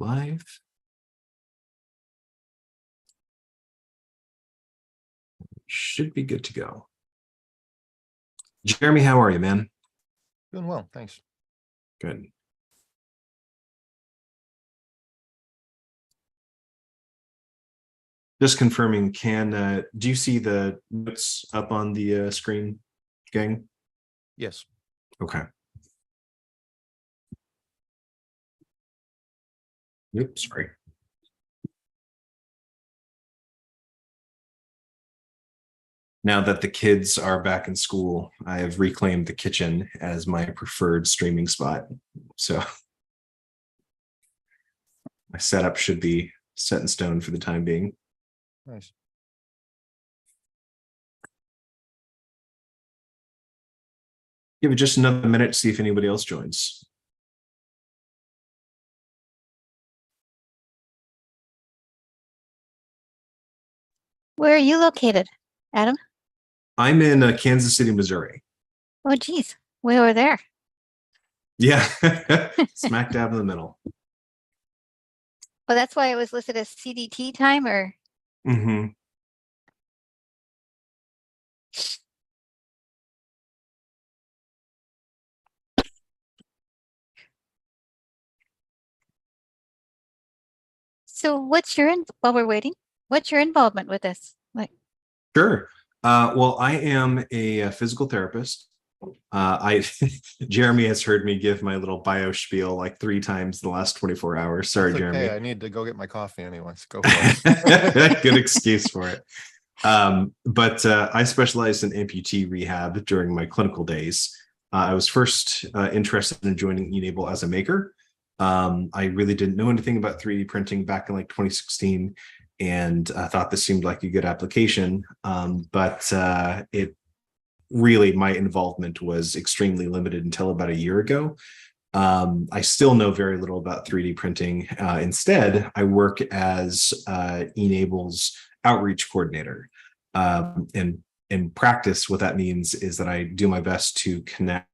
live. Should be good to go. Jeremy, how are you, man? Doing well, thanks. Good. Just confirming, do you see the notes up on the screen, gang? Yes. Okay. Oops, sorry. Now that the kids are back in school, I have reclaimed the kitchen as my preferred streaming spot. So my setup should be set in stone for the time being. Nice. Give it just another minute to see if anybody else joins. Where are you located, Adam? I'm in Kansas City, Missouri. Oh, geez, we were there. Yeah, smack dab in the middle. Oh, that's why it was listed as CDT time, or? Mm-hmm. So while we're waiting, what's your involvement with this? Like, Sure. Well, I am a physical therapist. Jeremy has heard me give my little bio spiel like 3 times in the last 24 hours. Sorry, That's okay. Jeremy. I need to go get my coffee anyways. Go for it. Good excuse for it. But I specialized in amputee rehab during my clinical days. I was first interested in joining e-NABLE as a maker. I really didn't know anything about 3D printing back in like 2016, and I thought this seemed like a good application. But it really, my involvement was extremely limited until about a year ago. I still know very little about 3D printing. Instead, I work as e-NABLE's outreach coordinator. And in practice, what that means is that I do my best to connect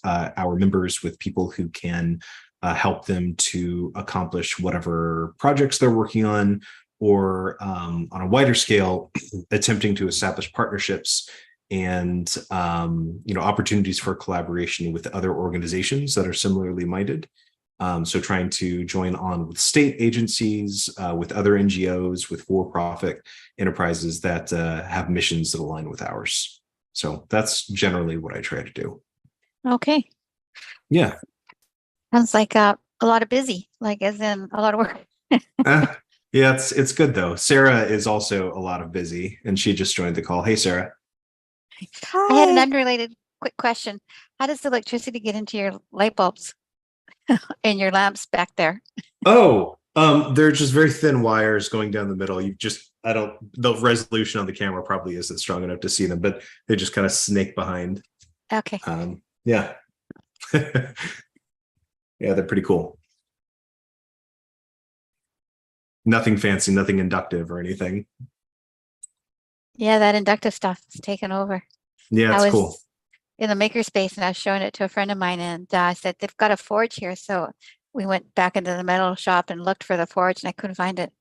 our members with people who can help them to accomplish whatever projects they're working on, or on a wider scale, attempting to establish partnerships and opportunities for collaboration with other organizations that are similarly minded. So trying to join on with state agencies, with other NGOs, with for-profit enterprises that have missions that align with ours. So that's generally what I try to do. okay. Yeah. Sounds like a lot of busy, like as in a lot of work. Yeah, it's good though. Sarah is also a lot of busy, and she just joined the call. Hey, Sarah. I had an unrelated quick question. How does the electricity get into your light bulbs and your lamps back there? Oh, they're just very thin wires going down the middle. The resolution on the camera probably isn't strong enough to see them, but they just kind of snake behind. Okay. Yeah. Yeah, they're pretty cool. Nothing fancy, nothing inductive or anything. Yeah, that inductive stuff is taken over. Yeah, it's cool. In the makerspace, and I was showing it to a friend of mine, and I said, they've got a forge here. So we went back into the metal shop and looked for the forge, and I couldn't find it.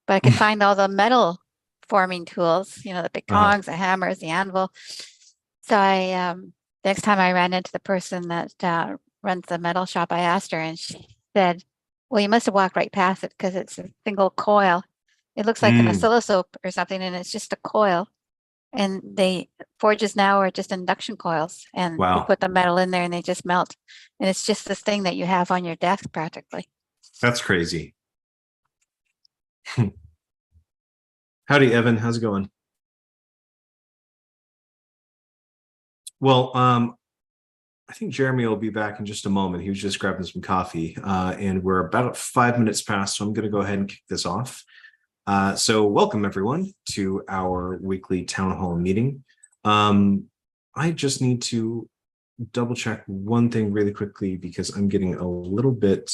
But I could find all the metal forming tools, the big tongs, the hammers, the anvil. So I, next time I ran into the person that runs the metal shop, I asked her, and she said, well, you must have walked right past it because it's a single coil. It looks like an oscilloscope or something, and it's just a coil. And forges now are just induction coils, and you put the metal in there and they just melt. And it's just this thing that you have on your desk practically. That's crazy. Howdy, Evan. How's it going? Well, I think Jeremy will be back in just a moment. He was just grabbing some coffee, and we're about 5 minutes past, so I'm going to go ahead and kick this off. So welcome everyone to our weekly town hall meeting. I just need to double check one thing really quickly because I'm getting a little bit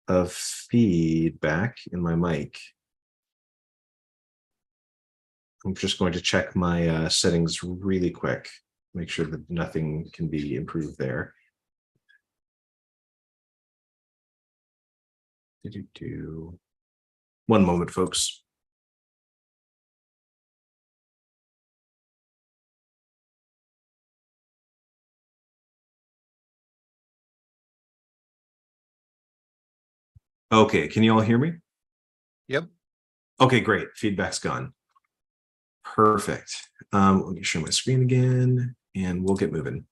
of feedback in my mic. I'm just going to check my settings really quick, make sure that nothing can be improved there. One moment, folks. Okay, can you all hear me? Yep. Okay, great. Feedback's gone. Perfect. Let me share my screen again and we'll get moving.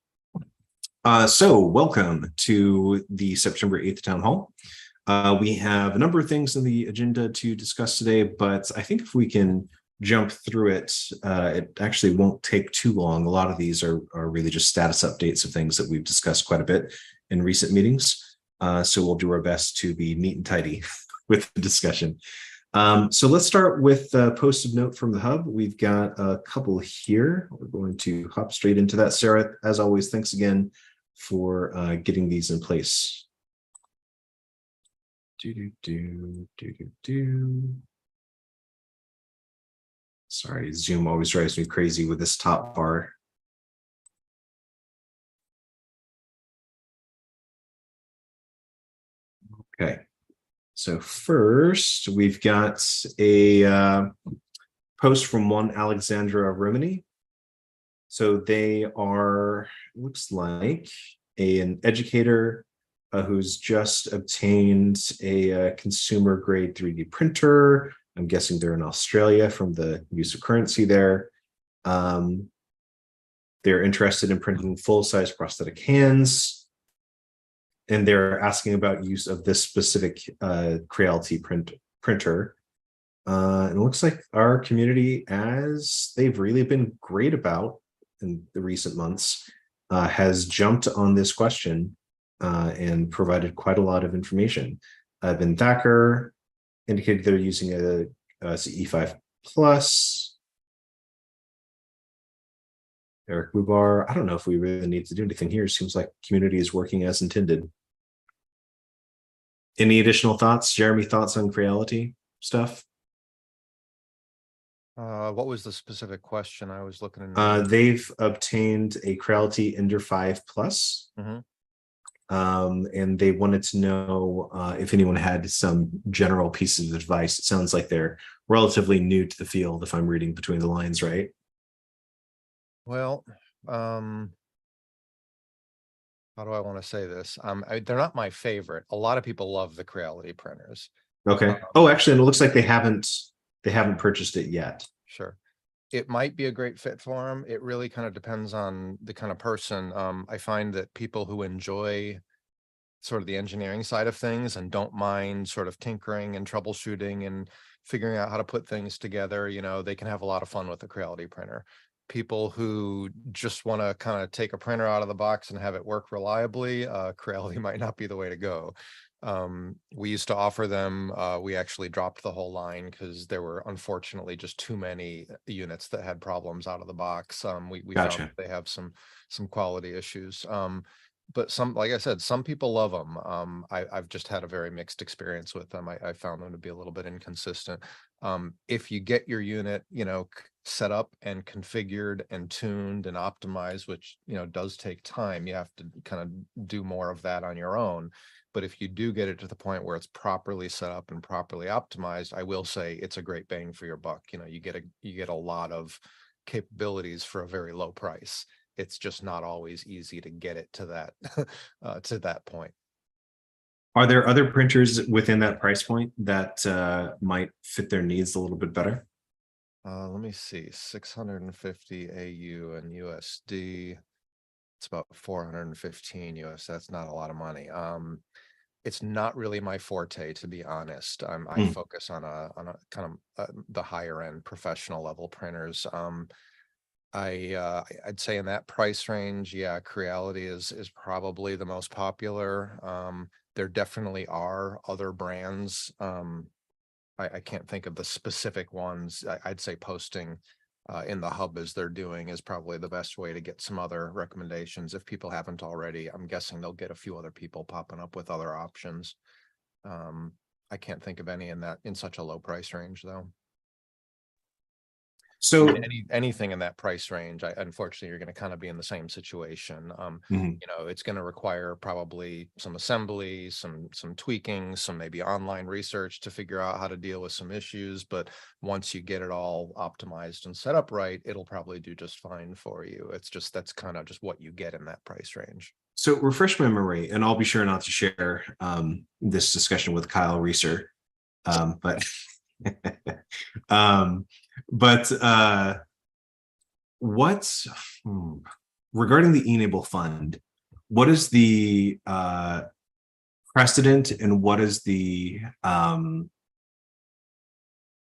So welcome to the September 8th Town Hall. We have a number of things in the agenda to discuss today, but I think if we can jump through it, it actually won't take too long. A lot of these are really just status updates of things that we've discussed quite a bit in recent meetings. So we'll do our best to be neat and tidy with the discussion. So let's start with a post-it note from the hub. We've got a couple here. We're going to hop straight into that. Sarah, as always, thanks again for getting these in place. Sorry, Zoom always drives me crazy with this top bar. Okay, so first we've got a post from one Alexandra Romani. So they are, looks like an educator who's just obtained a consumer grade 3D printer. I'm guessing they're in Australia from the use of currency there. They're interested in printing full-size prosthetic hands. And they're asking about use of this specific Creality printer. And it looks like our community, as they've really been great about in the recent months, has jumped on this question and provided quite a lot of information. Ben Thacker indicated they're using a CE5 Plus. Eric Bubar, I don't know if we really need to do anything here. Seems like community is working as intended. Any additional thoughts? Jeremy, thoughts on Creality stuff? What was the specific question? I was looking at. They've obtained a Creality Ender 5 Plus. And they wanted to know if anyone had some general pieces of advice. It sounds like they're relatively new to the field, if I'm reading between the lines, right? Well, how do I want to say this? They're not my favorite. A lot of people love the Creality printers. Okay. Oh, actually, it looks like they haven't purchased it yet. Sure. It might be a great fit for them. It really kind of depends on the kind of person. I find that people who enjoy sort of the engineering side of things and don't mind sort of tinkering and troubleshooting and figuring out how to put things together, you know, they can have a lot of fun with the Creality printer. People who just want to kind of take a printer out of the box and have it work reliably, Creality might not be the way to go. We used to offer them, we actually dropped the whole line because there were unfortunately just too many units that had problems out of the box. We Gotcha. found they have some quality issues. But some, like I said, some people love them. I've just had a very mixed experience with them. I found them to be a little bit inconsistent. If you get your unit, you know, set up and configured and tuned and optimized, which, you know, does take time, you have to kind of do more of that on your own. But if you do get it to the point where it's properly set up and properly optimized, I will say it's a great bang for your buck. You know, you get a lot of capabilities for a very low price. It's just not always easy to get it to that point. Are there other printers within that price point that might fit their needs a little bit better? Let me see, 650 AU and USD. It's about 415 US. That's not a lot of money. It's not really my forte, to be honest. I focus on a kind of the higher end professional level printers. I'd say in that price range, yeah, Creality is probably the most popular. There definitely are other brands. I can't think of the specific ones. I'd say posting in the hub as they're doing is probably the best way to get some other recommendations. If people haven't already, I'm guessing they'll get a few other people popping up with other options. I can't think of any in such a low price range though. So anything in that price range, unfortunately, you're going to kind of be in the same situation. mhm. You know, it's going to require probably some assembly, some tweaking, some maybe online research to figure out how to deal with some issues. But once you get it all optimized and set up right, it'll probably do just fine for you. It's just, that's kind of just what you get in that price range. So refresh my memory, and I'll be sure not to share this discussion with Kyle Reeser. But um, but what's regarding the e-NABLE fund, what is the precedent, and what is the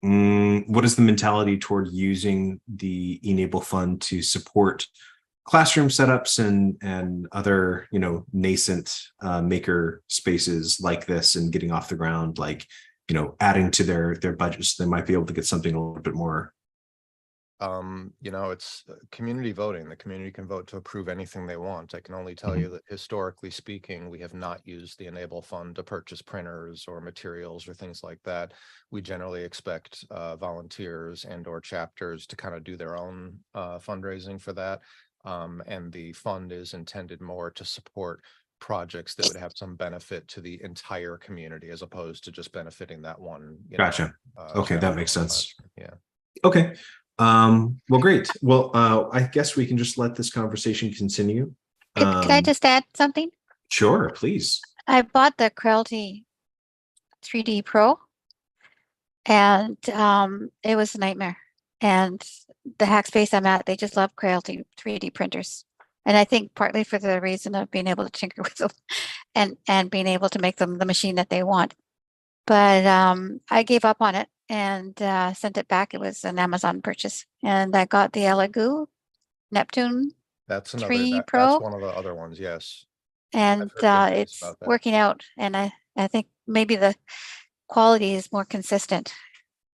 mentality toward using the e-NABLE fund to support classroom setups and other, you know, nascent maker spaces like this, and getting off the ground, like, you know, adding to their budgets, so they might be able to get something a little bit more. You know, it's community voting. The community can vote to approve anything they want. I can only tell Mhm. you that historically speaking, we have not used the e-NABLE fund to purchase printers or materials or things like that. We generally expect volunteers and or chapters to kind of do their own fundraising for that. And the fund is intended more to support projects that would have some benefit to the entire community, as opposed to just benefiting that one, you know, Gotcha. Okay, that makes chapter or sense. class. Yeah. Okay. Well, great. Well, I guess we can just let this conversation continue. Could I just add something? Sure, please. I bought the Creality 3D Pro, and it was a nightmare. And the hackspace I'm at, they just love Creality 3D printers. And I think partly for the reason of being able to tinker with them and being able to make them the machine that they want. But I gave up on it and sent it back. It was an Amazon purchase. And I got the Elegoo Neptune That's another, 3 that's Pro. one of the other ones. Yes. And I've heard good things it's about that. working out. And I think maybe the quality is more consistent.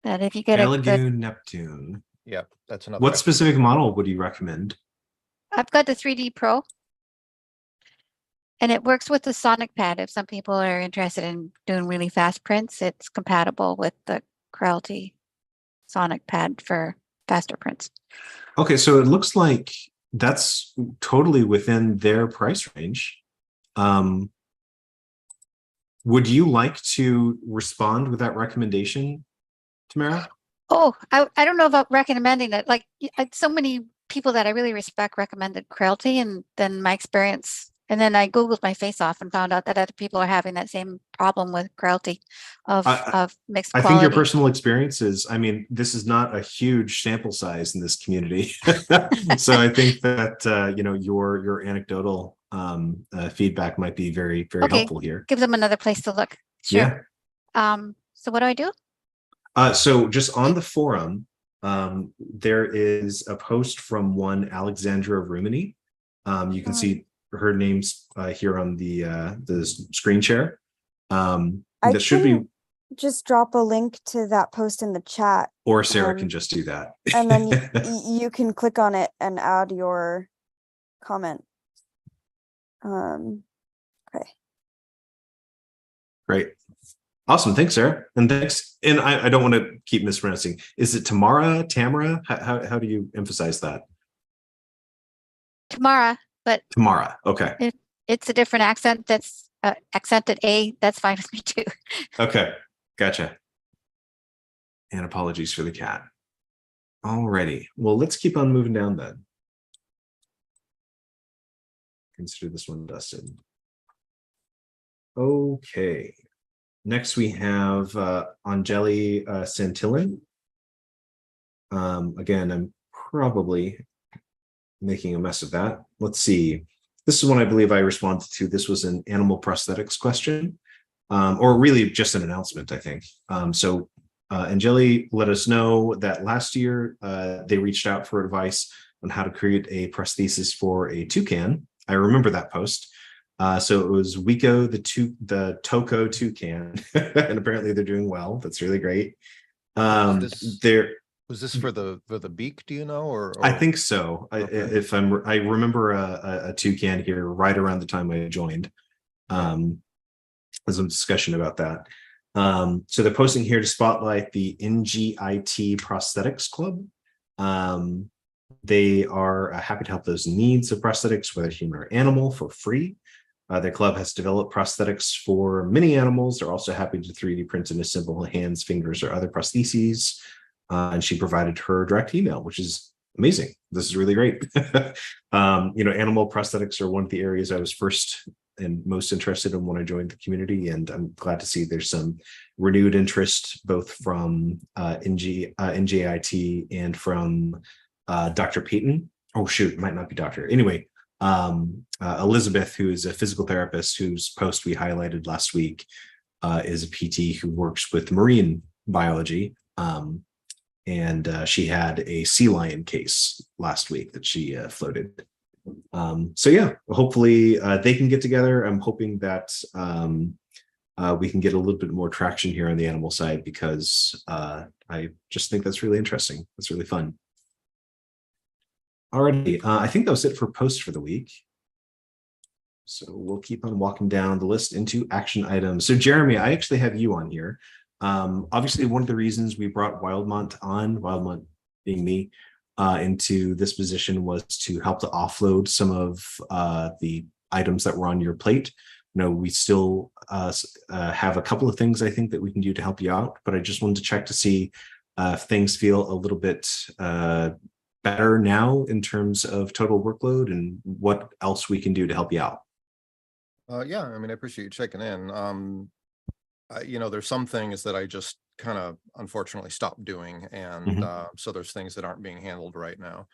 That if you get a good, Elegoo Neptune. Yep, that's another. What specific model would you recommend? I've got the 3D Pro, and it works with the Sonic Pad. If some people are interested in doing really fast prints, it's compatible with the Creality Sonic Pad for faster prints. Okay, so it looks like that's totally within their price range. Would you like to respond with that recommendation, Tamara? Oh, I don't know about recommending it. Like so many people that I really respect recommended Creality, and then my experience, and then I Googled my face off and found out that other people are having that same problem with Creality of mixed I quality. think your personal experiences, I mean, this is not a huge sample size in this community. So I think that, you know, your anecdotal feedback might be very, very helpful here. Give them another place to look. Sure. Yeah. So what do I do? So just on the forum, there is a post from one Alexandra Rumini. You can see her name's here on the screen share. I that should be just drop a link to that post in the chat, or Sarah can just do that. and then you can click on it and add your comment. Okay. Great. Awesome. Thanks, Sarah. And thanks. And I don't want to keep mispronouncing. Is it Tamara? How do you emphasize that? Tamara, but Tamara. Okay. If it's a different accent that's accented A, that's fine with me too. Okay. Gotcha. And apologies for the cat. Alrighty. Well, let's keep on moving down then. Consider this one dusted. Okay. Next, we have Anjali Santillan. Again, I'm probably making a mess of that. Let's see. This is one I believe I responded to. This was an animal prosthetics question, or really just an announcement, I think. So Anjali let us know that last year they reached out for advice on how to create a prosthesis for a toucan. I remember that post. So it was Wiko, the Toko toucan, and apparently they're doing well. That's really great. Was this for the beak? Do you know, or? I think so. Okay. I remember a toucan here right around the time I joined. There's some discussion about that. So they're posting here to spotlight the NGIT Prosthetics Club. They are happy to help those in needs of prosthetics, whether human or animal, for free. Their club has developed prosthetics for many animals. They're also happy to 3D print and assemble hands, fingers, or other prostheses. And she provided her direct email, which is amazing. This is really great. Animal prosthetics are one of the areas I was first and most interested in when I joined the community, and I'm glad to see there's some renewed interest both from NJIT and from Dr. Peyton. Oh shoot, it might not be doctor. Anyway, Elizabeth, who is a physical therapist whose post we highlighted last week, is a PT who works with marine biology. And she had a sea lion case last week that she floated. So yeah, hopefully they can get together. I'm hoping that we can get a little bit more traction here on the animal side, because I just think that's really interesting. It's really fun. Alrighty, I think that was it for posts for the week. So we'll keep on walking down the list into action items. So Jeremy, I actually have you on here. Obviously, one of the reasons we brought Wildmont being me, into this position was to help to offload some of the items that were on your plate. We still have a couple of things I think that we can do to help you out, but I just wanted to check to see if things feel a little bit better now in terms of total workload and what else we can do to help you out. Yeah, I mean, I appreciate you checking in. There's some things that I just kind of unfortunately stopped doing, and so there's things that aren't being handled right now,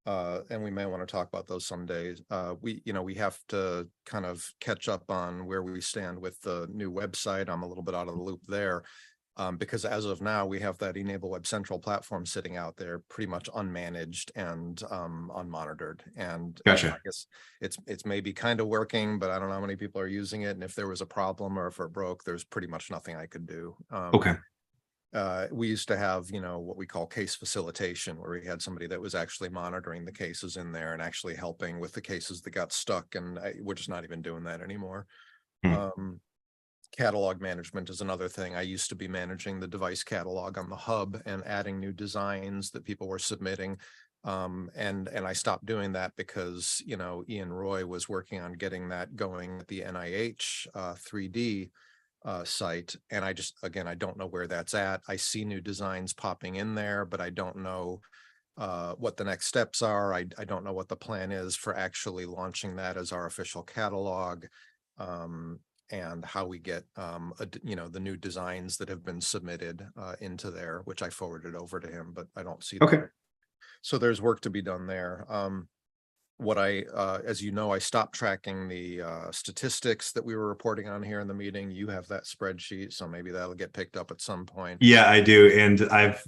and we may want to talk about those some days. We have to kind of catch up on where we stand with the new website. I'm a little bit out of the loop there, because as of now we have that e-NABLE Web Central platform sitting out there pretty much unmanaged and unmonitored, and Gotcha. I guess it's maybe kind of working, but I don't know how many people are using it, and if there was a problem or if it broke, there's pretty much nothing I could do. Okay. We used to have, what we call case facilitation, where we had somebody that was actually monitoring the cases in there and actually helping with the cases that got stuck, and we're just not even doing that anymore. Catalog management is another thing. I used to be managing the device catalog on the hub and adding new designs that people were submitting. And I stopped doing that because, Ian Roy was working on getting that going at the NIH 3D site. And I don't know where that's at. I see new designs popping in there, but I don't know what the next steps are. I don't know what the plan is for actually launching that as our official catalog. And how we get, the new designs that have been submitted into there, which I forwarded over to him, but I don't see that. Okay. So there's work to be done there. As you know, I stopped tracking the statistics that we were reporting on here in the meeting. You have that spreadsheet, so maybe that'll get picked up at some point. Yeah, I do. And I've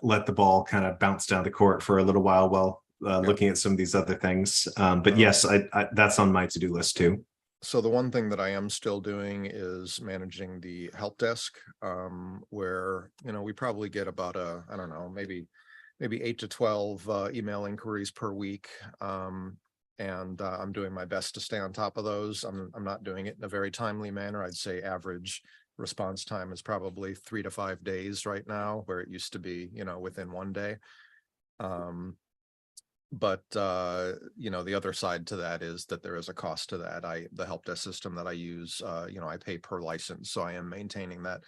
let the ball kind of bounce down the court for a little while looking at some of these other things. But yes, I that's on my to-do list too. So the one thing that I am still doing is managing the help desk, where, we probably get about I don't know, maybe 8 to 12 email inquiries per week. And I'm doing my best to stay on top of those. I'm not doing it in a very timely manner. I'd say average response time is probably 3 to 5 days right now, where it used to be, within 1 day. But the other side to that is that there is a cost to that. The help desk system that I use, I pay per license, so I am maintaining that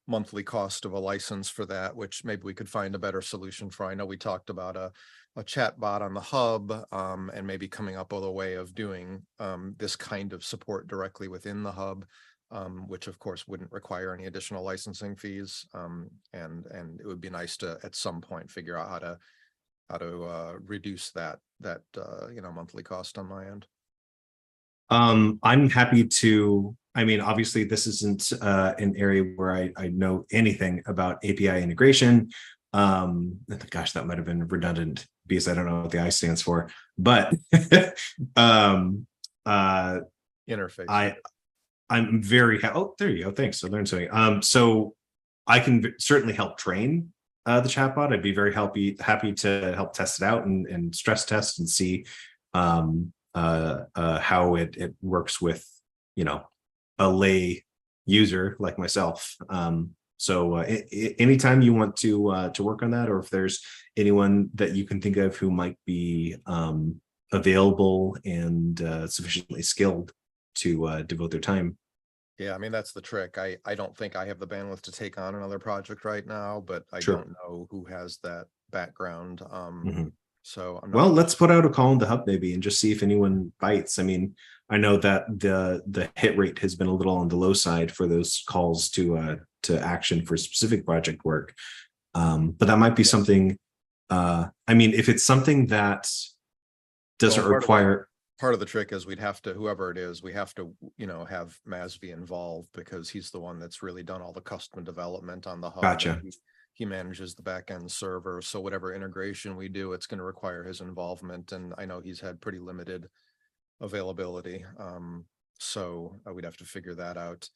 monthly cost of a license for that, which maybe we could find a better solution for. I know we talked about a chat bot on the hub, and maybe coming up with a way of doing this kind of support directly within the hub, which of course wouldn't require any additional licensing fees, and it would be nice to at some point figure out how to reduce that monthly cost on my end. I'm happy to. I mean, obviously, this isn't an area where I know anything about API integration. Gosh, that might have been redundant because I don't know what the I stands for. But interface. I'm very oh, there you go. Thanks. I learned something. So I can certainly help train the chatbot. I'd be very happy to help test it out and stress test and see how it works with a lay user like myself. So anytime you want to work on that, or if there's anyone that you can think of who might be available and sufficiently skilled to devote their time. Yeah, I mean, that's the trick. I don't think I have the bandwidth to take on another project right now, but I Sure. don't know who has that background. Mhm. So I'm Well, not, let's put out a call in the hub maybe and just see if anyone bites. I mean, I know that the hit rate has been a little on the low side for those calls to action for specific project work. But that might be something. I mean, if it's something that doesn't Well, require. part of the trick is we'd have to, whoever it is, we have to, have Masby involved, because he's the one that's really done all the custom development on the hub. Gotcha. And he manages the back end server. So whatever integration we do, it's going to require his involvement. And I know he's had pretty limited availability. So we'd have to figure that out.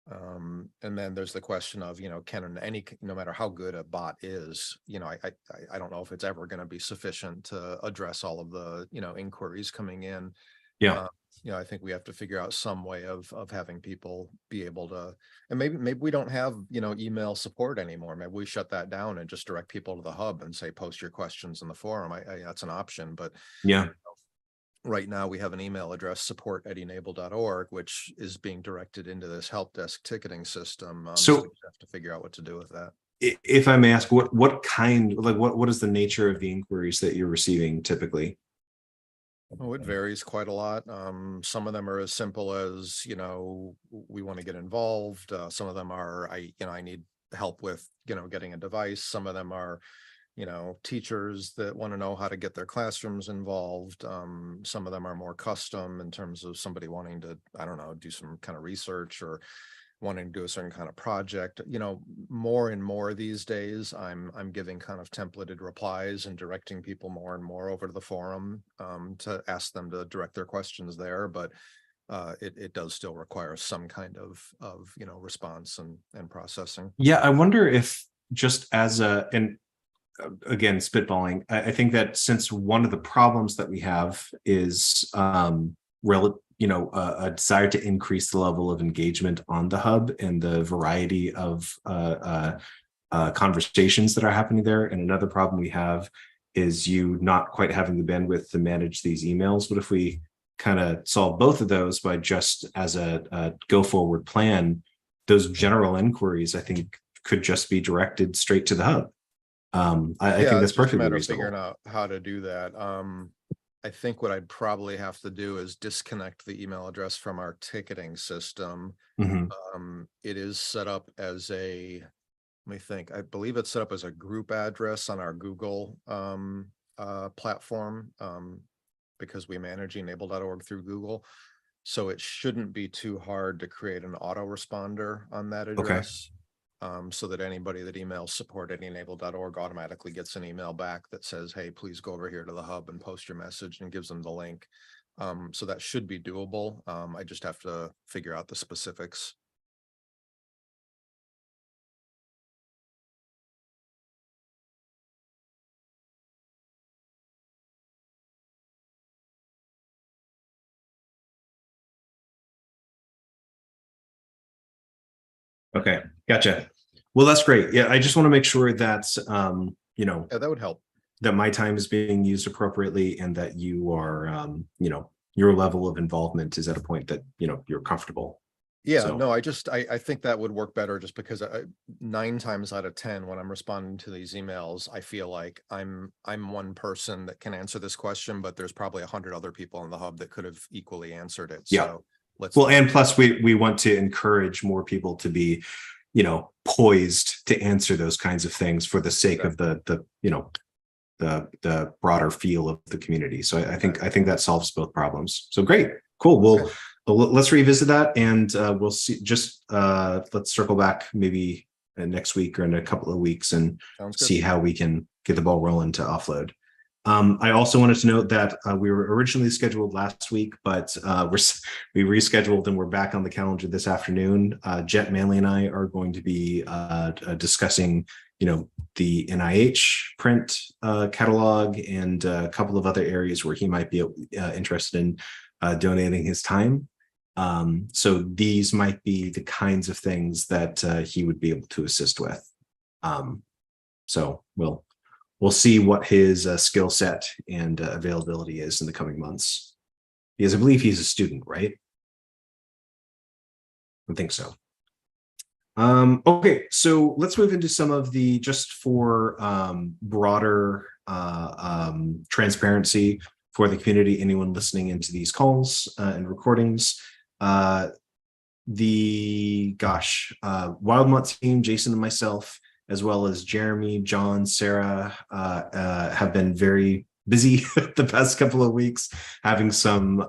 And then there's the question of, no matter how good a bot is, I don't know if it's ever going to be sufficient to address all of the, inquiries coming in. Yeah. I think we have to figure out some way of having people be able to, and maybe we don't have, email support anymore. Maybe we shut that down and just direct people to the hub and say, post your questions in the forum. That's an option, but Yeah. right now we have an email address, support@e-NABLE.org, which is being directed into this help desk ticketing system. So we have to figure out what to do with that. If I may ask, what kind, like what is the nature of the inquiries that you're receiving typically? Oh, it varies quite a lot. Some of them are as simple as, we want to get involved. Some of them are, I need help with, getting a device. Some of them are, teachers that want to know how to get their classrooms involved. Some of them are more custom in terms of somebody wanting to, I don't know, do some kind of research or wanting to do a certain kind of project. More and more these days, I'm giving kind of templated replies and directing people more and more over to the forum to ask them to direct their questions there. But it does still require some kind of response and processing. Yeah, I wonder if just as and again, spitballing, I think that since one of the problems that we have is a desire to increase the level of engagement on the hub and the variety of conversations that are happening there. And another problem we have is you not quite having the bandwidth to manage these emails. But if we kind of solve both of those by just as a go forward plan, those general inquiries, I think, could just be directed straight to the hub. I think that's perfectly reasonable. Figuring out how to do that. I think what I'd probably have to do is disconnect the email address from our ticketing system. Mm-hmm. It is set up as let me think, I believe it's set up as a group address on our Google platform, because we manage e-NABLE.org through Google. So it shouldn't be too hard to create an autoresponder on that address. So that anybody that emails support@e-NABLE.org automatically gets an email back that says, hey, please go over here to the hub and post your message, and gives them the link. So that should be doable. I just have to figure out the specifics. Okay, gotcha. Well, that's great. Yeah, I just want to make sure that Yeah, that would help. that my time is being used appropriately, and that you are your level of involvement is at a point that you're comfortable. Yeah, So- no, I think that would work better, just because 9 times out of 10, when I'm responding to these emails, I feel like I'm one person that can answer this question, but there's probably 100 other people in the hub that could have equally answered it. Yeah. So well, and plus we want to encourage more people to be, poised to answer those kinds of things for the sake of the broader feel of the community. So I think that solves both problems. So great, cool. Well, let's revisit that, and we'll see. Just let's circle back maybe next week or in a couple of weeks and see how we can get the ball rolling to offload. I also wanted to note that we were originally scheduled last week, but we rescheduled and we're back on the calendar this afternoon. Jet Manley and I are going to be discussing, the NIH print catalog and a couple of other areas where he might be interested in donating his time. So these might be the kinds of things that he would be able to assist with. So we'll see what his skill set and availability is in the coming months. Because I believe he's a student, right? I think so. Okay, so let's move into some of the, just for broader transparency for the community, anyone listening into these calls and recordings. Wildmont team, Jason and myself, as well as Jeremy, John, Sarah, have been very busy the past couple of weeks, having some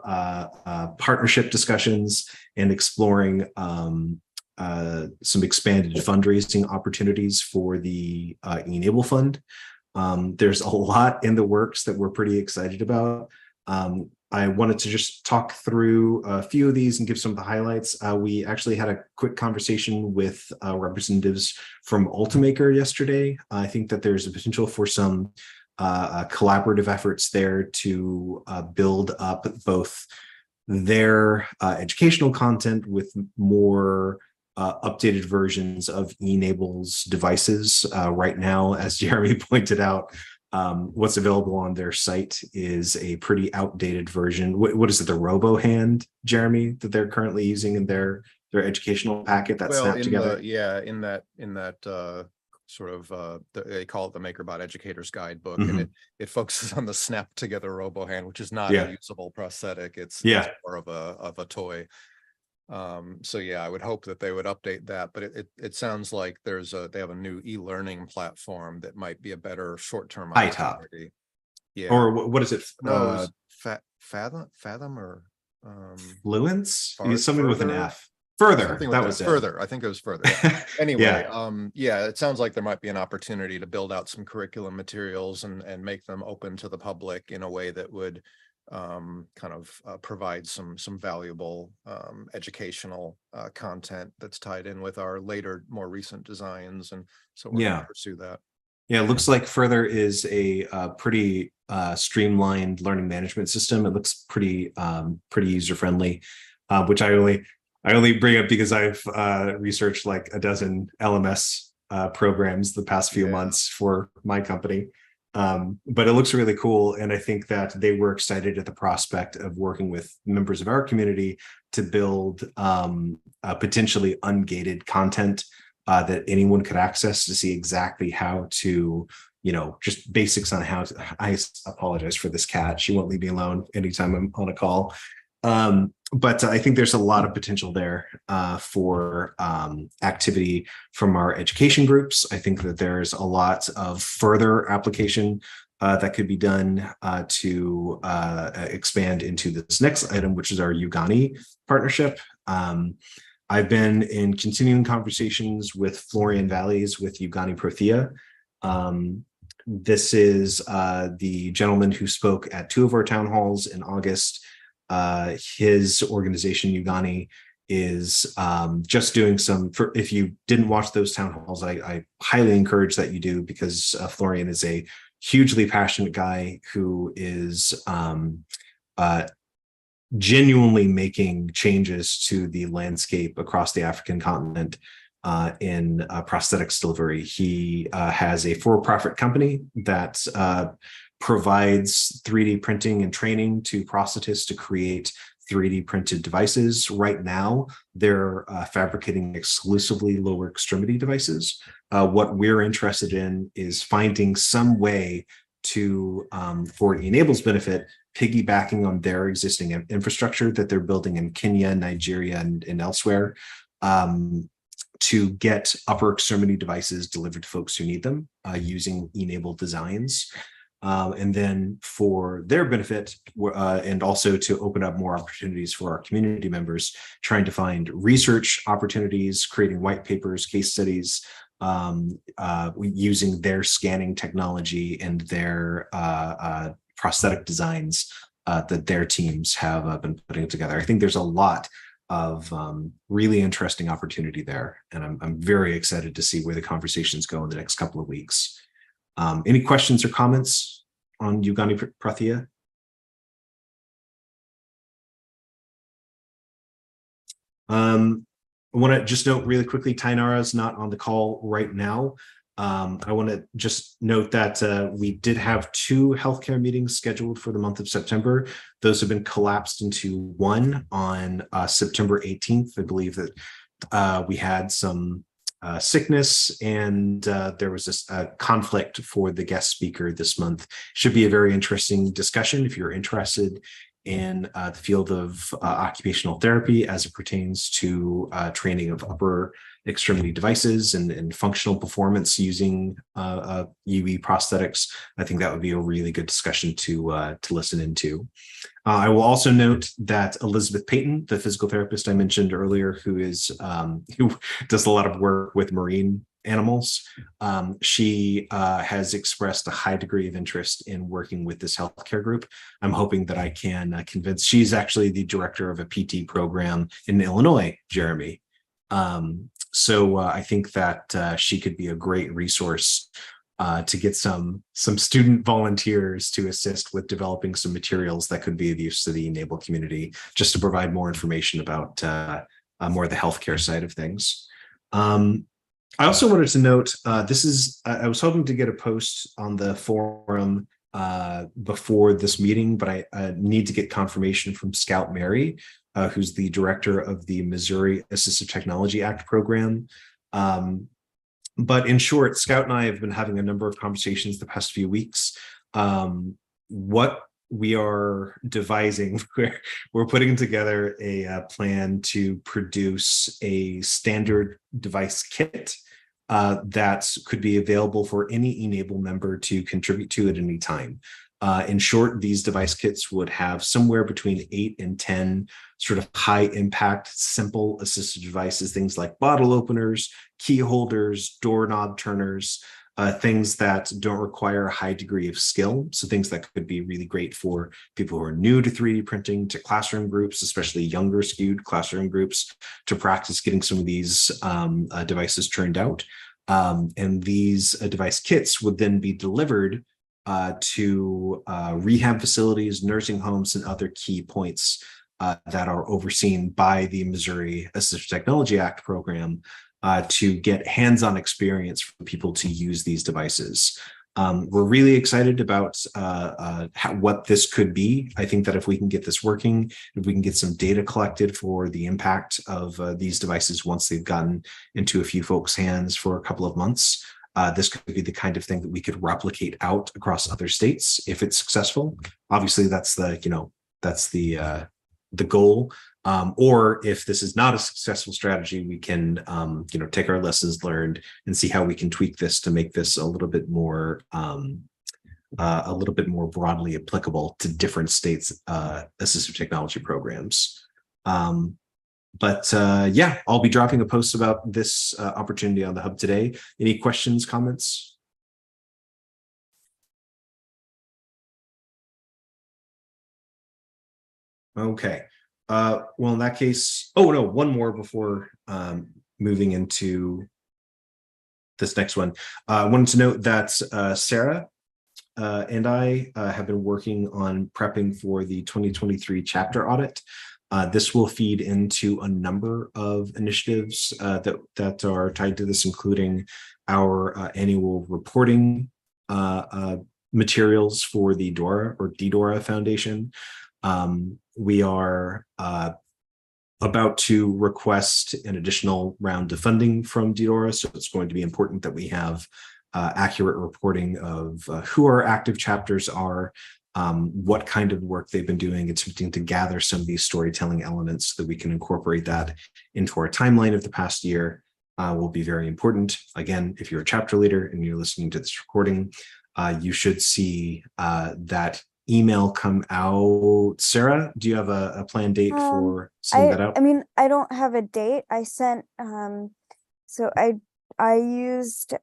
partnership discussions and exploring some expanded fundraising opportunities for the e-NABLE fund. There's a lot in the works that we're pretty excited about. I wanted to just talk through a few of these and give some of the highlights. We actually had a quick conversation with representatives from Ultimaker yesterday. I think that there's a potential for some collaborative efforts there to build up both their educational content with more updated versions of e-NABLE's devices. Right now, as Jeremy pointed out, what's available on their site is a pretty outdated version. What is it, the RoboHand, Jeremy, that they're currently using in their educational packet that snapped together? In that sort of they call it the MakerBot Educator's Guidebook, Mm-hmm. and it focuses on the snap together RoboHand, which is not a usable prosthetic. It's more of a toy. So yeah, I would hope that they would update that, but it sounds like they have a new e-learning platform that might be a better short-term opportunity. Yeah. Or what is it? No, it was Fathom or Fluence? Something with an F. Further. That was Further. I think it was Further. Anyway, it sounds like there might be an opportunity to build out some curriculum materials and make them open to the public in a way that would provide some valuable educational content that's tied in with our later, more recent designs, and so we're going to pursue that. Yeah, it looks like Further is a pretty streamlined learning management system. It looks pretty user friendly, which I only bring up because I've researched like a dozen LMS programs the past few months for my company. But it looks really cool. And I think that they were excited at the prospect of working with members of our community to build potentially ungated content that anyone could access to see exactly how to, just basics on how to. I apologize for this cat. She won't leave me alone anytime I'm on a call. But I think there's a lot of potential there for activity from our education groups. I think that there's a lot of further application that could be done to expand into this next item, which is our Ugani partnership. I've been in continuing conversations with Florian Valleys with Ugani Prothea. This is the gentleman who spoke at 2 of our town halls in August. His organization Ugani is just doing if you didn't watch those town halls, I highly encourage that you do, because Florian is a hugely passionate guy who is genuinely making changes to the landscape across the African continent in prosthetics delivery. He has a for-profit company that provides 3D printing and training to prosthetists to create 3D printed devices. Right now, they're fabricating exclusively lower extremity devices. What we're interested in is finding some way to, for e-NABLE's benefit, piggybacking on their existing infrastructure that they're building in Kenya, Nigeria, and elsewhere, to get upper extremity devices delivered to folks who need them using e-NABLE designs. And then for their benefit, and also to open up more opportunities for our community members, trying to find research opportunities, creating white papers, case studies, using their scanning technology and their prosthetic designs that their teams have been putting together. I think there's a lot of really interesting opportunity there, and I'm very excited to see where the conversations go in the next couple of weeks. Any questions or comments on Ugani Prothea? I want to just note really quickly, Tainara is not on the call right now. I want to just note that we did have 2 healthcare meetings scheduled for the month of September. Those have been collapsed into one on September 18th. I believe that we had some sickness and there was a conflict for the guest speaker this month. Should be a very interesting discussion if you're interested in the field of occupational therapy as it pertains to training of upper extremity devices and functional performance using UE prosthetics. I think that would be a really good discussion to listen into. I will also note that Elizabeth Payton, the physical therapist I mentioned earlier, who does a lot of work with marine animals, she has expressed a high degree of interest in working with this healthcare group. I'm hoping that I can convince. She's actually the director of a PT program in Illinois, Jeremy. So I think that she could be a great resource to get some student volunteers to assist with developing some materials that could be of use to the e-NABLE community, just to provide more information about more of the healthcare side of things. I also wanted to note, I was hoping to get a post on the forum before this meeting, but I need to get confirmation from Scout Mary, who's the director of the Missouri Assistive Technology Act program. But in short, Scout and I have been having a number of conversations the past few weeks. What we are devising, we're putting together a plan to produce a standard device kit that could be available for any e-NABLE member to contribute to at any time. In short, these device kits would have somewhere between 8 and 10 sort of high impact, simple assistive devices, things like bottle openers, key holders, doorknob turners, things that don't require a high degree of skill. So things that could be really great for people who are new to 3D printing, to classroom groups, especially younger skewed classroom groups, to practice getting some of these devices turned out. And these device kits would then be delivered to rehab facilities, nursing homes, and other key points that are overseen by the Missouri Assistive Technology Act program to get hands-on experience for people to use these devices. We're really excited about what this could be. I think that if we can get this working, if we can get some data collected for the impact of these devices once they've gotten into a few folks' hands for a couple of months, this could be the kind of thing that we could replicate out across other states if it's successful. Obviously, that's the goal. Or if this is not a successful strategy, we can take our lessons learned and see how we can tweak this to make this a little bit more broadly applicable to different states' assistive technology programs. But yeah, I'll be dropping a post about this opportunity on the Hub today. Any questions, comments? Okay. Well, in that case, oh no, one more before moving into this next one. I wanted to note that Sarah and I have been working on prepping for the 2023 chapter audit. This will feed into a number of initiatives that are tied to this, including our annual reporting materials for the DORA or DDORA Foundation. We are about to request an additional round of funding from DDORA, so it's going to be important that we have accurate reporting of who our active chapters are, what kind of work they've been doing, attempting to gather some of these storytelling elements so that we can incorporate that into our timeline of the past year will be very important. Again, if you're a chapter leader and you're listening to this recording, you should see that email come out. Sarah, do you have a planned date for sending that out? I mean, I don't have a date. I sent so I used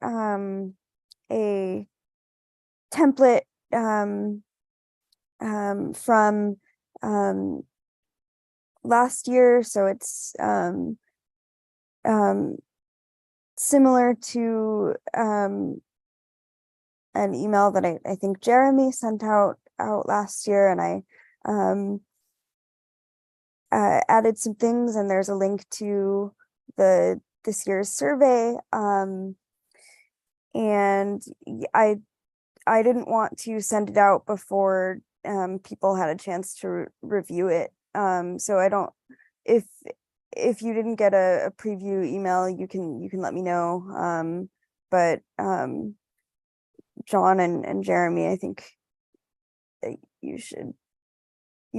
a template from last year, so it's similar to an email that I think Jeremy sent out last year, and added some things, and there's a link to this year's survey. And I didn't want to send it out before people had a chance to review it. So I don't, if you didn't get a preview email, you can let me know. But John and Jeremy, I think that you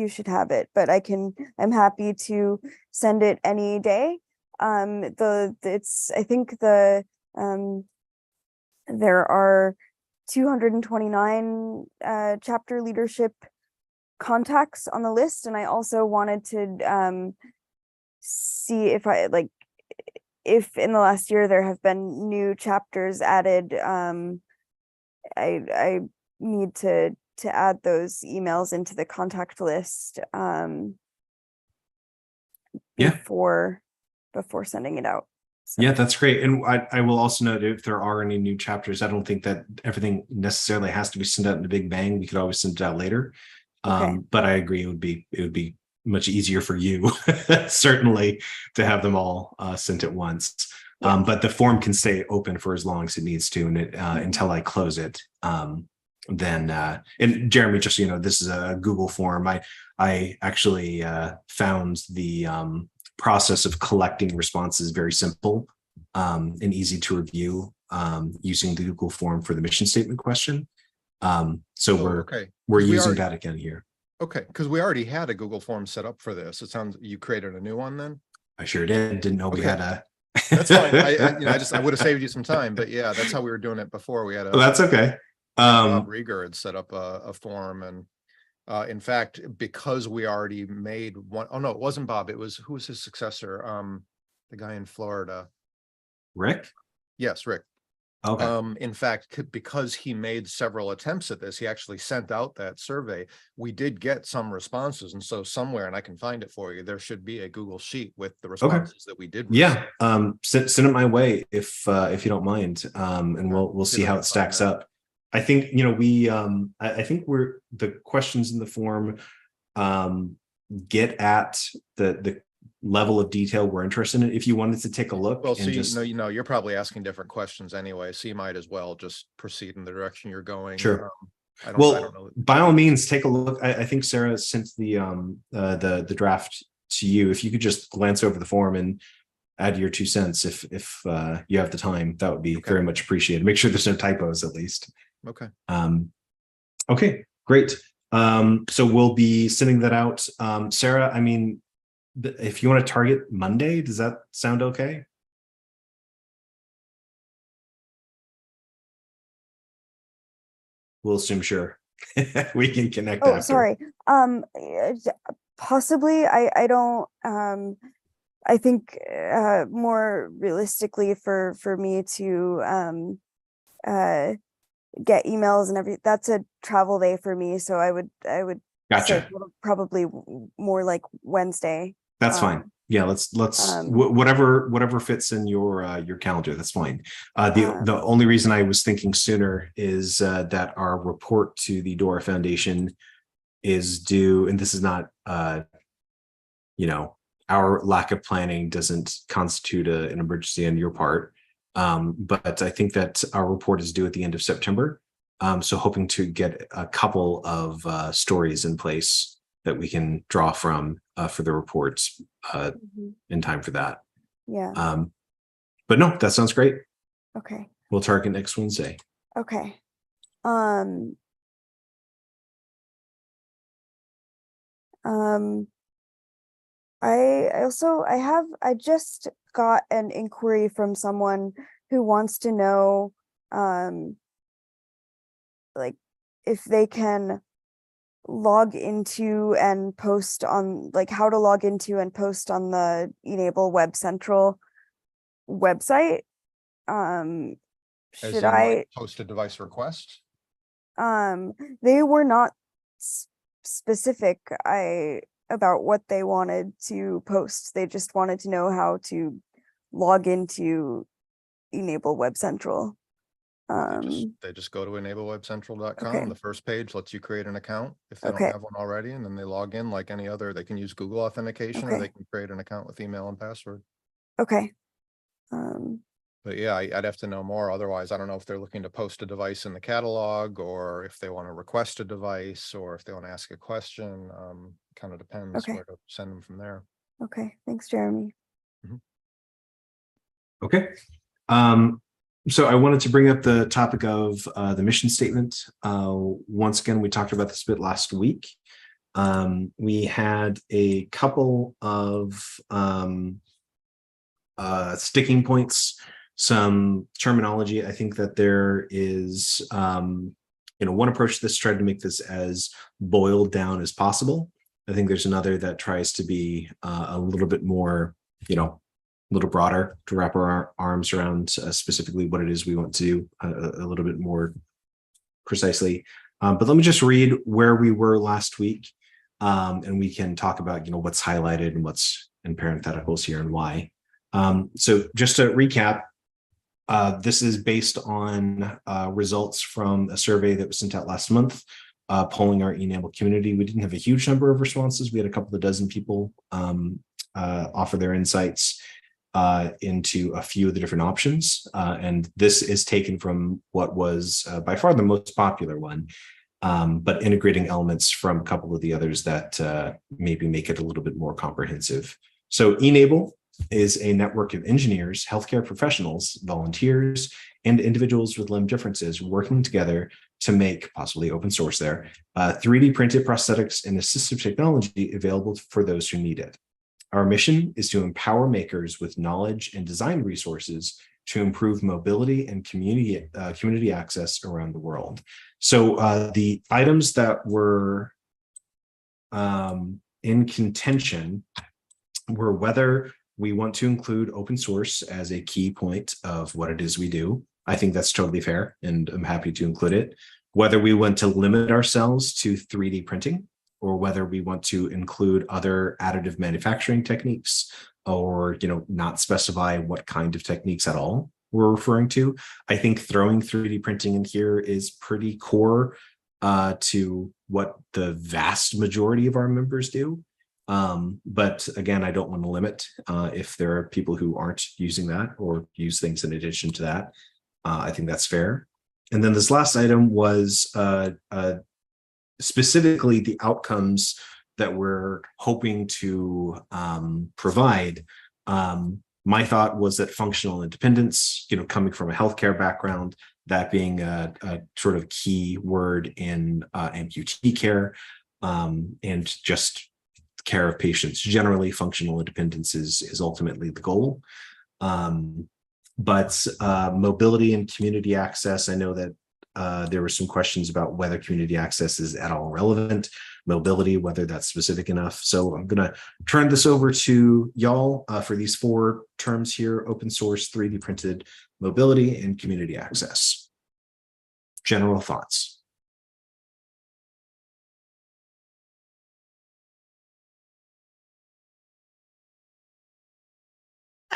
should have it, but I'm happy to send it any day. I think there are 229 chapter leadership contacts on the list, and I also wanted to see if if in the last year there have been new chapters added. I need to add those emails into the contact list before sending it out. So. Yeah, that's great. And I will also note, if there are any new chapters, I don't think that everything necessarily has to be sent out in a big bang. We could always send it out later. Okay. But I agree, it would be much easier for you, certainly, to have them all sent at once. Yeah. But the form can stay open for as long as it needs to, and until I close it. Then and Jeremy, just so you know, this is a Google form. I actually found the process of collecting responses very simple and easy to review using the Google form for the mission statement question. So we're using that again here. Okay, because we already had a Google form set up for this. It sounds you created a new one then? I sure did. Didn't know we had a. That's fine. I would have saved you some time, but yeah, that's how we were doing it before. We had a. Well, that's okay. Bob Rieger had set up a form, and in fact, because we already made one, oh no, it wasn't Bob. It was, who was his successor? The guy in Florida. Rick? Yes, Rick. Okay. In fact, because he made several attempts at this, he actually sent out that survey. We did get some responses, and so somewhere, and I can find it for you, there should be a Google sheet with the responses that we did receive. Yeah. Send it my way if you don't mind, and we'll see how it stacks up. I think, we I think the questions in the form get at the level of detail we're interested in. If you wanted to take a look, well, so you're probably asking different questions anyway, so you might as well just proceed in the direction you're going. Sure. I don't know. By all means, take a look. I think Sarah sent the draft to you. If you could just glance over the form and add your 2 cents, if you have the time, that would be very much appreciated. Make sure there's no typos, at least. Okay. Okay, great. So we'll be sending that out. Sarah, I mean, if you want to target Monday, does that sound okay? We'll assume sure. We can connect after. Sorry. Possibly. I don't I think more realistically for me to get emails and everything, that's a travel day for me, so I would Gotcha. say probably more like Wednesday. That's fine. Yeah, let's whatever fits in your calendar. That's fine. The only reason I was thinking sooner is that our report to the Dora Foundation is due, and this is not our lack of planning doesn't constitute an emergency on your part. But I think that our report is due at the end of September. So hoping to get a couple of stories in place that we can draw from for the reports in time for that. Yeah. But no, that sounds great. Okay. We'll target next Wednesday. Okay. I just got an inquiry from someone who wants to know like if they can log into and post on, like how to log into and post on the e-NABLE Web Central website. Should I post a device request? They were not specific about what they wanted to post. They just wanted to know how to log into e-NABLE Web Central. They just go to enablewebcentral.com. Okay. The first page lets you create an account if they Okay. don't have one already, and then they log in like any other. They can use Google authentication, or Okay. they can create an account with email and password. Okay. But yeah, I'd have to know more. Otherwise, I don't know if they're looking to post a device in the catalog, or if they want to request a device, or if they want to ask a question. Kind of depends Okay. where to send them from there. Okay. Thanks, Jeremy. Okay. So I wanted to bring up the topic of the mission statement. Once again, we talked about this a bit last week. We had a couple of sticking points, some terminology. I think that there is, one approach to this, tried to make this as boiled down as possible. I think there's another that tries to be a little bit more, a little broader, to wrap our arms around specifically what it is we want to do a little bit more precisely. But let me just read where we were last week, and we can talk about what's highlighted and what's in parentheticals here and why. So just to recap, this is based on results from a survey that was sent out last month, polling our e-NABLE community. We didn't have a huge number of responses. We had a couple of dozen people offer their insights into a few of the different options. And this is taken from what was by far the most popular one, but integrating elements from a couple of the others that maybe make it a little bit more comprehensive. So e-NABLE is a network of engineers, healthcare professionals, volunteers, and individuals with limb differences working together to make, possibly open source there, 3D printed prosthetics and assistive technology available for those who need it. Our mission is to empower makers with knowledge and design resources to improve mobility and community access around the world. So the items that were in contention were whether we want to include open source as a key point of what it is we do. I think that's totally fair, and I'm happy to include it. Whether we want to limit ourselves to 3D printing, or whether we want to include other additive manufacturing techniques, or not specify what kind of techniques at all we're referring to. I think throwing 3D printing in here is pretty core to what the vast majority of our members do. But again, I don't want to limit if there are people who aren't using that or use things in addition to that. I think that's fair. And then this last item was specifically the outcomes that we're hoping to provide. My thought was that functional independence, coming from a healthcare background, that being a sort of key word in amputee care, and just care of patients. Generally, functional independence is ultimately the goal. But mobility and community access, I know that there were some questions about whether community access is at all relevant, mobility, whether that's specific enough. So I'm going to turn this over to y'all for these 4 terms here: open source, 3D printed, mobility, and community access. General thoughts.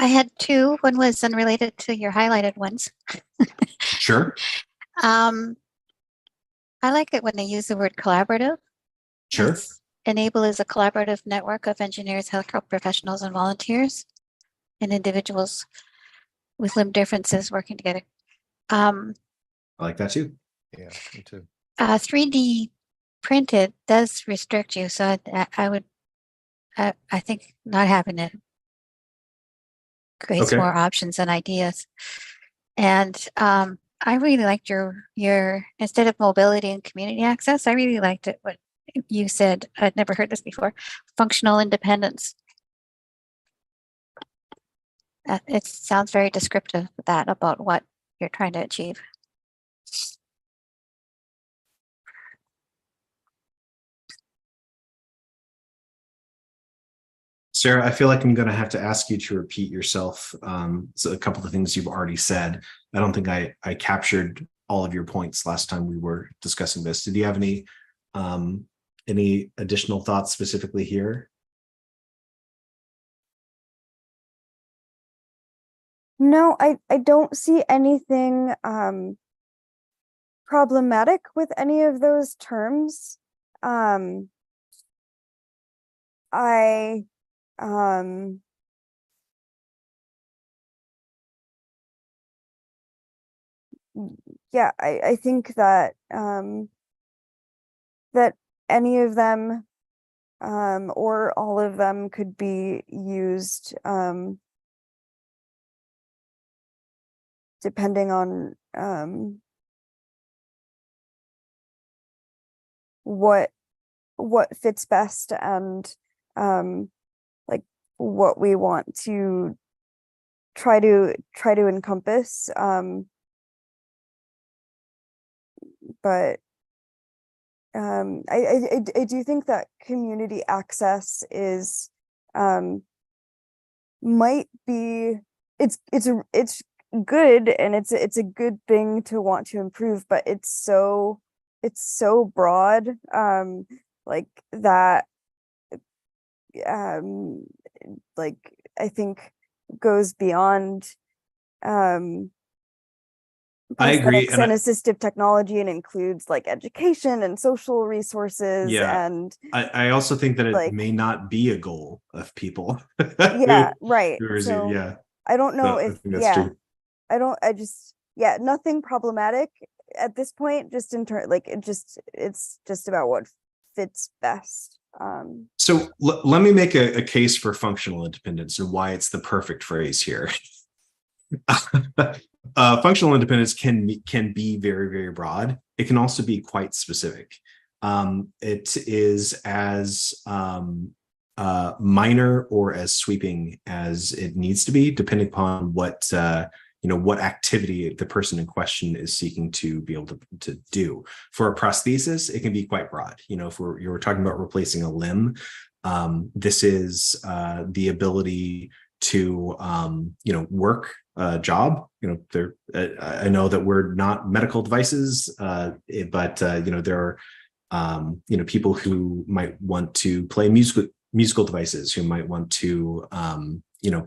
I had 2. One was unrelated to your highlighted ones. Sure. I like it when they use the word collaborative. Sure. e-NABLE is a collaborative network of engineers, healthcare professionals, and volunteers, and individuals with limb differences working together. I like that too. Yeah, me too. 3D printed does restrict you, so I think not having it creates more options and ideas. And I really liked your instead of mobility and community access, I really liked it what you said. I'd never heard this before. Functional independence. It sounds very descriptive of that, about what you're trying to achieve. Sarah, I feel like I'm going to have to ask you to repeat yourself. So a couple of things you've already said. I don't think I captured all of your points last time we were discussing this. Did you have any additional thoughts specifically here? No, I don't see anything problematic with any of those terms. I yeah, I think that that any of them or all of them could be used depending on what fits best and like what we want to try to encompass. But I do think that community access is might be it's good, and it's a good thing to want to improve, but it's so broad, like that, like I think goes beyond I agree, prosthetics and assistive technology, and includes like education and social resources. Yeah. And I also think that it like, may not be a goal of people. yeah, right. So, So I don't know I if, think that's true. I just, nothing problematic at this point, just in turn, like it's just about what fits best. So let me make a case for functional independence and why it's the perfect phrase here. Functional independence can be very, very broad. It can also be quite specific. It is as minor or as sweeping as it needs to be, depending upon what what activity the person in question is seeking to be able to do. For a prosthesis, it can be quite broad. If you're talking about replacing a limb, this is the ability to work a job. I know that we're not medical devices, but there are people who might want to play musical devices, who might want to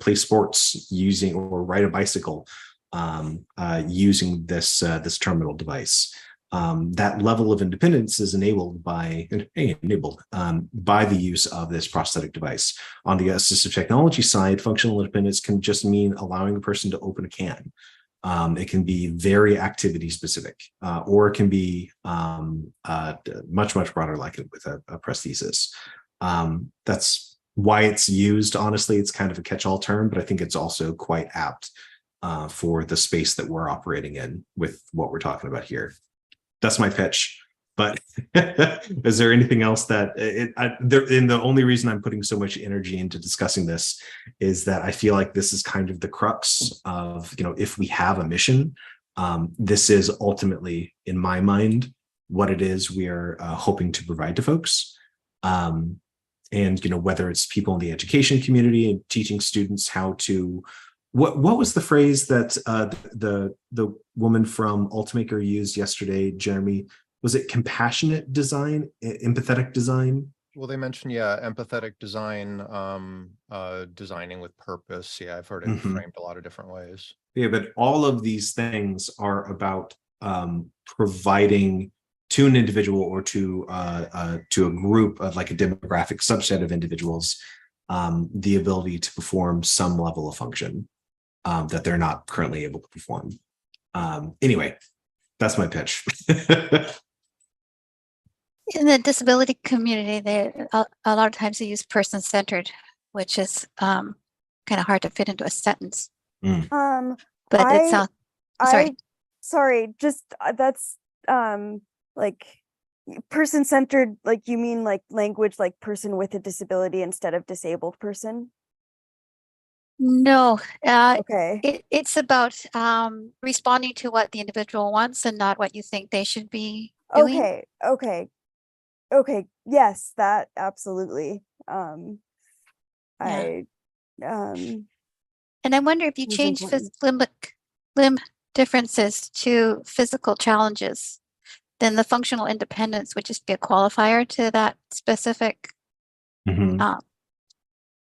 play sports using or ride a bicycle using this terminal device. That level of independence is enabled by the use of this prosthetic device. On the assistive technology side, functional independence can just mean allowing a person to open a can. It can be very activity specific, or it can be much broader, like with a prosthesis. That's why it's used. Honestly, it's kind of a catch-all term, but I think it's also quite apt for the space that we're operating in with what we're talking about here. That's my pitch. But is there anything else that and the only reason I'm putting so much energy into discussing this is that I feel like this is kind of the crux of, if we have a mission, this is ultimately, in my mind, what it is we are hoping to provide to folks. And, whether it's people in the education community and teaching students how to, what was the phrase that the woman from Ultimaker used yesterday, Jeremy? Was it compassionate design, empathetic design? Well, they mentioned, empathetic design, designing with purpose. Yeah, I've heard it framed a lot of different ways. Yeah, but all of these things are about providing to an individual or to a group of, like, a demographic subset of individuals, the ability to perform some level of function that they're not currently able to perform. Anyway, that's my pitch. In the disability community, a lot of times they use person-centered, which is kind of hard to fit into a sentence. But it's sorry, just that's like person-centered, like you mean like language like person with a disability instead of disabled person? No, Okay. it's about responding to what the individual wants and not what you think they should be doing. Okay. Yes, that absolutely. And I wonder if you change limb differences to physical challenges, then the functional independence would just be a qualifier to that specific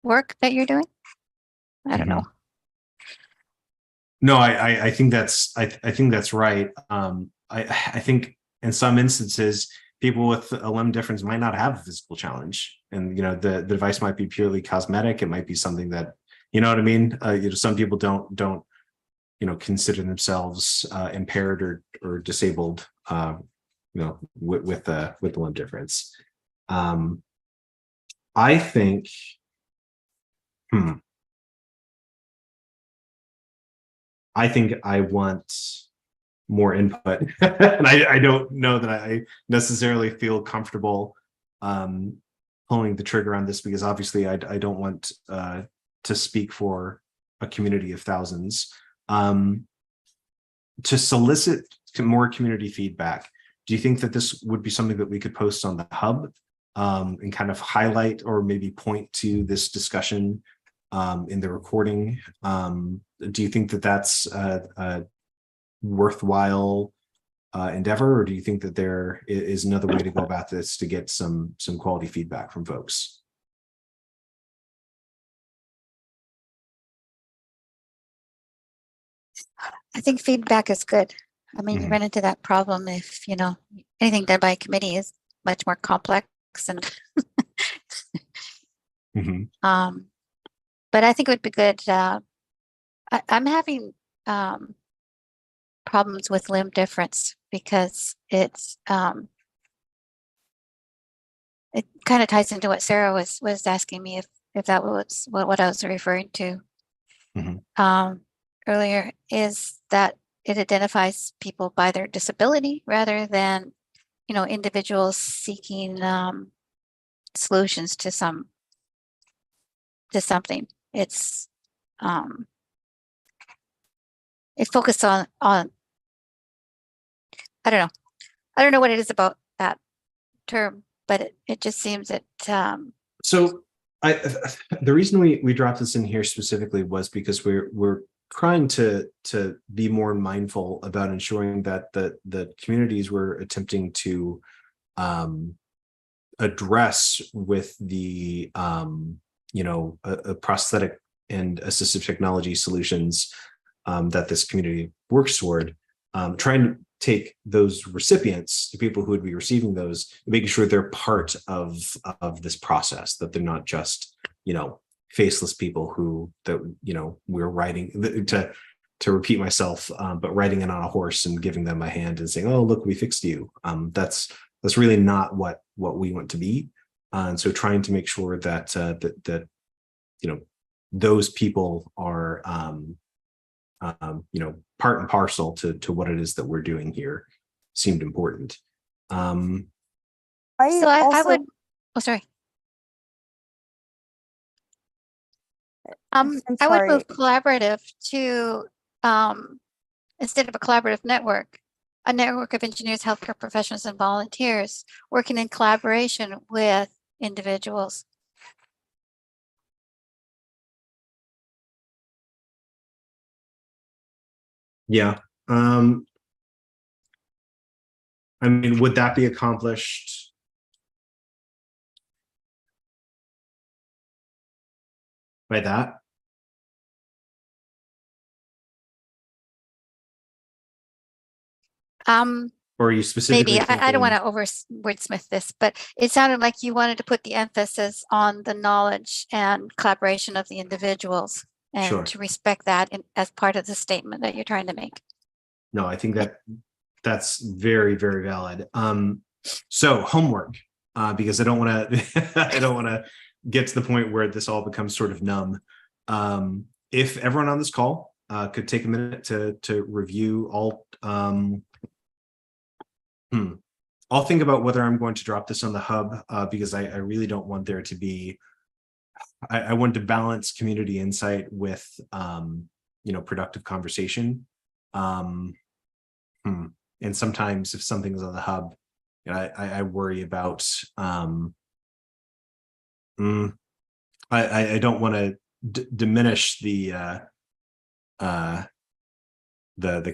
work that you're doing. I don't know. No, I think that's right. I think in some instances, people with a limb difference might not have a physical challenge, and the device might be purely cosmetic. It might be something that, you know what I mean. Some people don't consider themselves impaired or disabled. With the limb difference. I think. I think I want more input, and I don't know that I necessarily feel comfortable pulling the trigger on this, because obviously I don't want to speak for a community of thousands. To solicit more community feedback, do you think that this would be something that we could post on the hub and kind of highlight or maybe point to this discussion in the recording? Do you think that that's a worthwhile endeavor, or do you think that there is another way to go about this to get some quality feedback from folks? I think feedback is good. I mean, you run into that problem if, anything done by a committee is much more complex and but I think it would be good. I'm having problems with limb difference because it's it kind of ties into what Sarah was asking me if that was what I was referring to earlier, is that it identifies people by their disability rather than individuals seeking solutions to something. It's it focused on I don't know what it is about that term, but it just seems that so the reason we dropped this in here specifically was because we're trying to be more mindful about ensuring that the communities we're attempting to address with the a prosthetic and assistive technology solutions that this community works toward, trying to take those recipients, the people who would be receiving those, making sure they're part of this process, that they're not just faceless people we're riding to repeat myself, but riding in on a horse and giving them a hand and saying, oh, look, we fixed you. That's really not what we want to be. And so trying to make sure that that those people are part and parcel to what it is that we're doing here seemed important. I would. Oh, sorry. I would move collaborative to instead of a collaborative network, a network of engineers, healthcare professionals, and volunteers working in collaboration with individuals. Yeah. I mean, would that be accomplished by that? Or are you specifically maybe I don't want to over wordsmith this, but it sounded like you wanted to put the emphasis on the knowledge and collaboration of the individuals and to respect that as part of the statement that you're trying to make. No, I think that's very, very valid. So homework, because I don't want to get to the point where this all becomes sort of numb. If everyone on this call could take a minute to review all. I'll think about whether I'm going to drop this on the hub, because I really don't want there to be. I want to balance community insight with productive conversation. And sometimes if something's on the hub, I worry about. I don't want to diminish the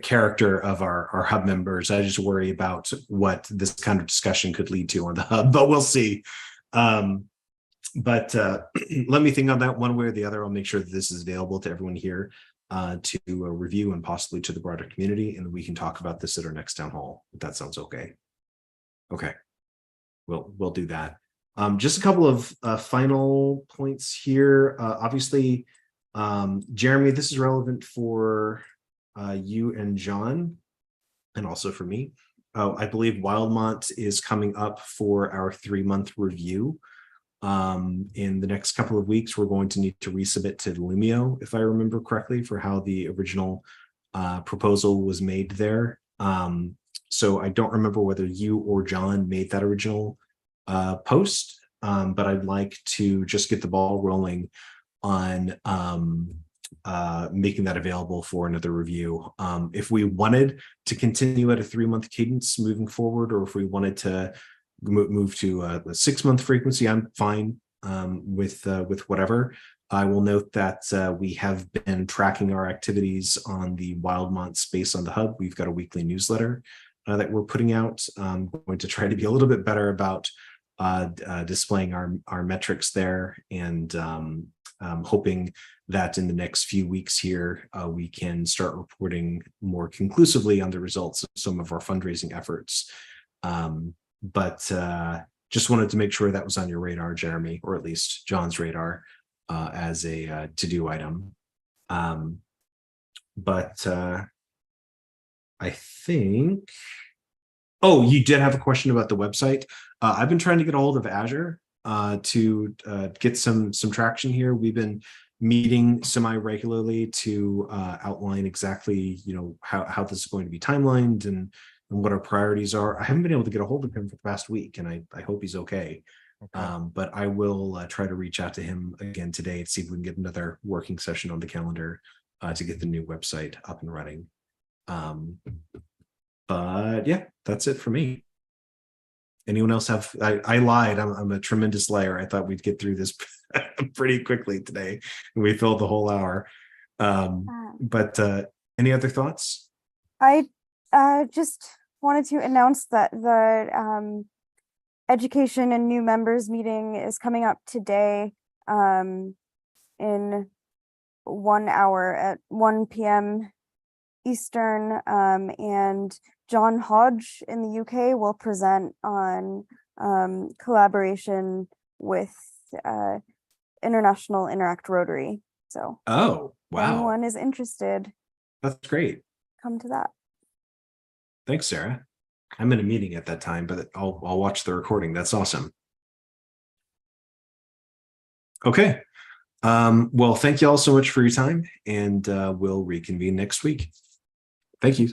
character of our hub members. I just worry about what this kind of discussion could lead to on the hub, but we'll see. But let me think on that one way or the other. I'll make sure that this is available to everyone here. to review and possibly to the broader community, and we can talk about this at our next town hall, if that sounds okay. Okay, we'll do that. Just a couple of final points here. Obviously, Jeremy, this is relevant for you and John, and also for me. I believe Wildmont is coming up for our 3-month review. In the next couple of weeks, we're going to need to resubmit to Lumio, if I remember correctly, for how the original proposal was made there. So I don't remember whether you or John made that original post, but I'd like to just get the ball rolling on making that available for another review. If we wanted to continue at a 3-month cadence moving forward, or if we wanted to move to a 6-month frequency, I'm fine with whatever. I will note that we have been tracking our activities on the Wildmont space on the hub. We've got a weekly newsletter that we're putting out. I'm going to try to be a little bit better about displaying our metrics there, and hoping that in the next few weeks here, we can start reporting more conclusively on the results of some of our fundraising efforts. But just wanted to make sure that was on your radar, Jeremy, or at least John's radar, as a to-do item. But I think, oh, you did have a question about the website. I've been trying to get a hold of Azure to get some traction here. We've been meeting semi-regularly to outline exactly, how this is going to be timelined and what our priorities are. I haven't been able to get a hold of him for the past week, and I hope he's okay. But I will try to reach out to him again today and see if we can get another working session on the calendar to get the new website up and running. But yeah, that's it for me. Anyone else have? I lied. I'm a tremendous liar. I thought we'd get through this pretty quickly today, and we filled the whole hour. But any other thoughts? I just wanted to announce that the education and new members meeting is coming up today in 1 hour at 1 p.m. Eastern, and John Hodge in the UK will present on collaboration with International Interact Rotary. So, oh, wow. If anyone is interested, that's great. Come to that. Thanks, Sarah. I'm in a meeting at that time, but I'll watch the recording. That's awesome. Okay. Well, thank you all so much for your time, and we'll reconvene next week. Thank you.